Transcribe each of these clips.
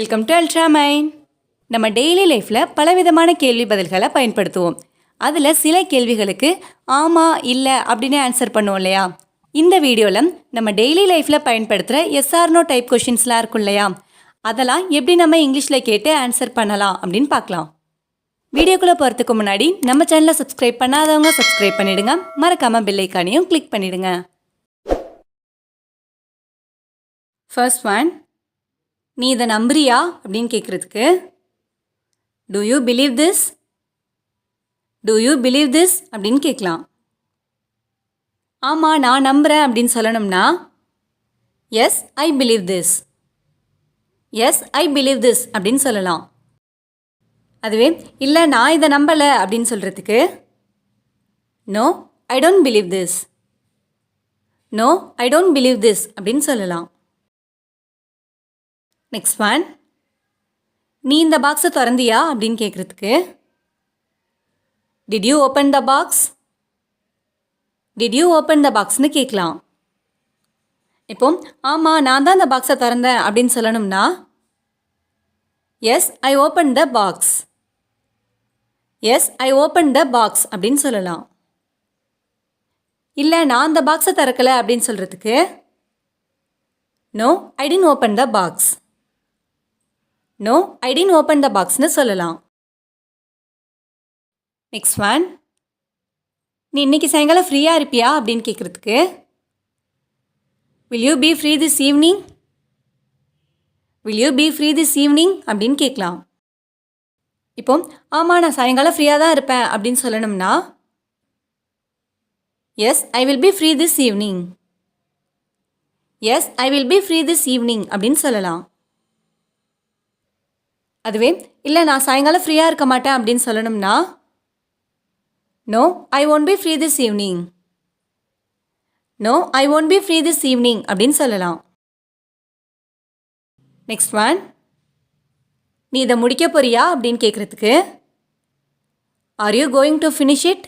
Welcome to அல்ட்ராமைன். நம்ம daily லைஃப்பில் பலவிதமான கேள்வி பதில்களை பயன்படுத்துவோம். அதில் சில கேள்விகளுக்கு ஆமாம் இல்லை அப்படின்னு ஆன்சர் பண்ணுவோம் இல்லையா? இந்த வீடியோவில் நம்ம டெய்லி லைஃப்பில் பயன்படுத்துகிற எஸ்ஆர்னோ டைப் கொஷின்ஸ்லாம் இருக்கும் இல்லையா? அதெல்லாம் எப்படி நம்ம இங்கிலீஷில் கேட்டு ஆன்சர் பண்ணலாம் அப்படின்னு பார்க்கலாம். வீடியோக்குள்ளே போகிறதுக்கு முன்னாடி நம்ம சேனலை சப்ஸ்கிரைப் பண்ணாதவங்க சப்ஸ்கிரைப் பண்ணிவிடுங்க. மறக்காமல் பெல் ஐக்கானையும் கிளிக் பண்ணிவிடுங்க. ஃபர்ஸ்ட் ஒன், நீ இதை நம்புறியா அப்படின்னு கேட்குறதுக்கு do you believe this, do you believe this அப்படின்னு கேட்கலாம். ஆமாம் நான் நம்புகிறேன் அப்படின்னு சொல்லணும்னா yes I believe this, yes I believe this அப்படின்னு சொல்லலாம். அதுவே இல்லை நான் இதை நம்பலை அப்படின்னு சொல்கிறதுக்கு no I don't believe this, no I don't believe this அப்படின்னு சொல்லலாம். நெக்ஸ்ட் ஒன், நீ இந்த பாக்ஸை திறந்தியா அப்படின்னு கேட்குறதுக்கு did you open the box, did you open the பாக்ஸ்னு கேட்கலாம். இப்போ ஆமாம் நான் தான் இந்த பாக்ஸை திறந்தேன் அப்படின்னு சொல்லணும்னா yes I open the box, yes I open the box அப்படின்னு சொல்லலாம். இல்லை நான் அந்த பாக்ஸை திறக்கலை அப்படின்னு சொல்கிறதுக்கு no I didn't open the box, no I didn't open the பாக்ஸ்னு சொல்லலாம். நெக்ஸ்ட் ஒன், நீ இன்னைக்கு சாயங்காலம் ஃப்ரீயாக இருப்பியா அப்படின்னு கேட்குறதுக்கு will you B free this evening, will you B free this evening அப்படின்னு கேட்கலாம். இப்போ ஆமாம் நான் சாயங்காலம் ஃப்ரீயாக தான் இருப்பேன் அப்படின்னு சொல்லணும்னா yes I will be free this evening, yes I will be free this evening அப்படின்னு சொல்லலாம். அதுவே இல்லை நான் சாயங்காலம் ஃப்ரீயாக இருக்க மாட்டேன் அப்படின்னு சொல்லணும்னா no I won't be free this evening, no I won't be free this evening அப்படின்னு சொல்லலாம். நெக்ஸ்ட் ஒன், நீ இதை முடிக்க போறியா அப்படின்னு கேட்குறதுக்கு are you going to finish it,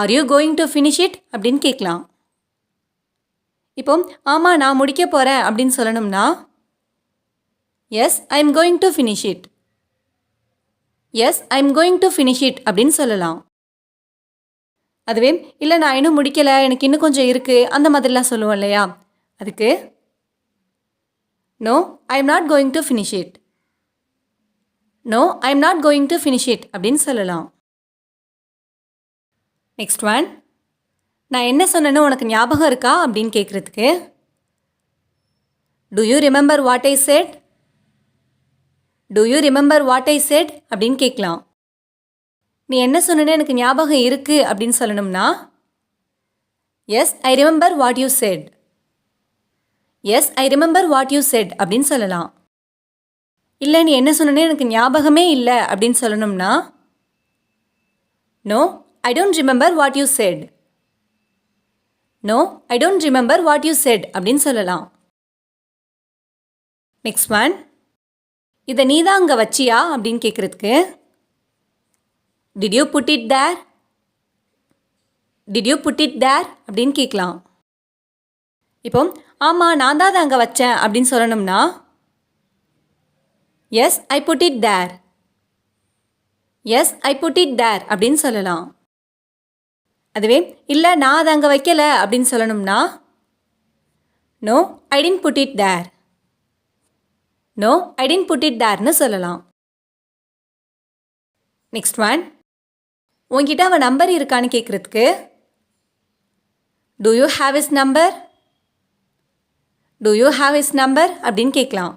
are you going to finish it அப்படின்னு கேட்கலாம். இப்போ ஆமாம் நான் முடிக்க போகிறேன் அப்படின்னு சொல்லணும்னா yes I am going to finish it, yes I am going to finish it அப்படின்னு சொல்லலாம். அதுவே இல்லை நான் இன்னும் முடிக்கலை எனக்கு இன்னும் கொஞ்சம் இருக்குது அந்த மாதிரிலாம் சொல்லுவோம் இல்லையா? அதுக்கு no I am not going to finish it, no I am not going to finish it அப்படின்னு சொல்லலாம். நெக்ஸ்ட் ஒன், நான் என்ன சொன்னேன்னு உனக்கு ஞாபகம் இருக்கா அப்படின்னு கேட்குறதுக்கு do you remember what I set, to you remember what I set அப்படின்னு கேட்கலாம். நீ என்ன சொன்னேன்னு எனக்கு ஞாபகம் இருக்குது அப்படின்னு சொல்லணும்னா yes I remember what you said, yes I remember what you said அப்படின்னு சொல்லலாம். இல்லை நீ என்ன சொன்னேன்னு எனக்கு ஞாபகமே இல்லை அப்படின்னு சொல்லணும்னா no I don't remember what you said, no I don't remember what you said அப்படின்னு சொல்லலாம். நெக்ஸ்ட் ஒன், இதை நீ தான் அங்கே வச்சியா அப்படின்னு கேட்குறதுக்கு did you put it there, did you put it there அப்படின்னு கேட்கலாம். இப்போ ஆமாம் நான் தான் அதை அங்கே வச்சேன் அப்படின்னு சொல்லணும்னா yes I put it there, yes I put it there அப்படின்னு சொல்லலாம். அதுவே இல்லை நான் அதை அங்கே வைக்கலை அப்படின்னு சொல்லணும்னா no I didn't put it there, no I didn't put it தேர்னு சொல்லலாம். நெக்ஸ்ட் ஒன், உன்கிட்ட அவன் நம்பர் இருக்கான்னு கேட்குறதுக்கு do you have is number, do you have is number அப்படின்னு கேட்கலாம்.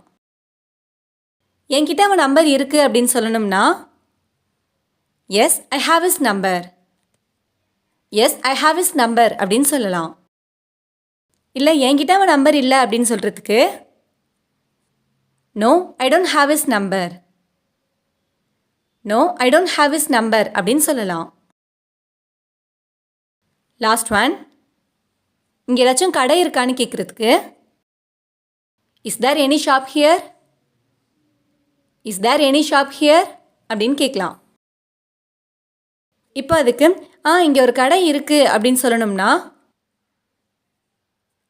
என்கிட்ட அவன் நம்பர் இருக்குது அப்படின்னு சொல்லணும்னா yes I have is number, yes I have is number அப்படின்னு சொல்லலாம். இல்லை என்கிட்ட அவன் நம்பர் இல்லை அப்படின்னு சொல்கிறதுக்கு no I don't have is number, no I don't have is number அப்படின்னு சொல்லலாம். லாஸ்ட் ஒன், இங்கே ஏதாச்சும் கடை இருக்கான்னு கேட்குறதுக்கு is there any shop here, is there any shop here அப்படின்னு கேட்கலாம். இப்போ அதுக்கு இங்கே ஒரு கடை இருக்குது அப்படின்னு சொல்லணும்னா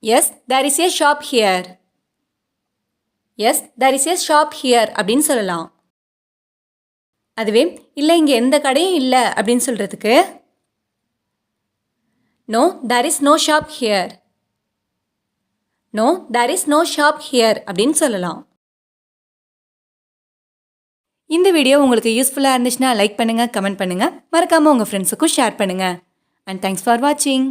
yes there is a shop here, yes there is a shop here அப்படின்னு சொல்லலாம். அதுவே இல்லை இங்கே எந்த கடையும் இல்லை அப்படின்னு சொல்கிறதுக்கு no there is no shop here. No there is no shop here அப்படின்னு சொல்லலாம். இந்த வீடியோ உங்களுக்கு யூஸ்ஃபுல்லாக இருந்துச்சுன்னா லைக் பண்ணுங்கள், கமெண்ட் பண்ணுங்கள், மறக்காமல் உங்கள் ஃப்ரெண்ட்ஸுக்கும் ஷேர் பண்ணுங்கள். அண்ட் தேங்க்ஸ் ஃபார் வாட்சிங்.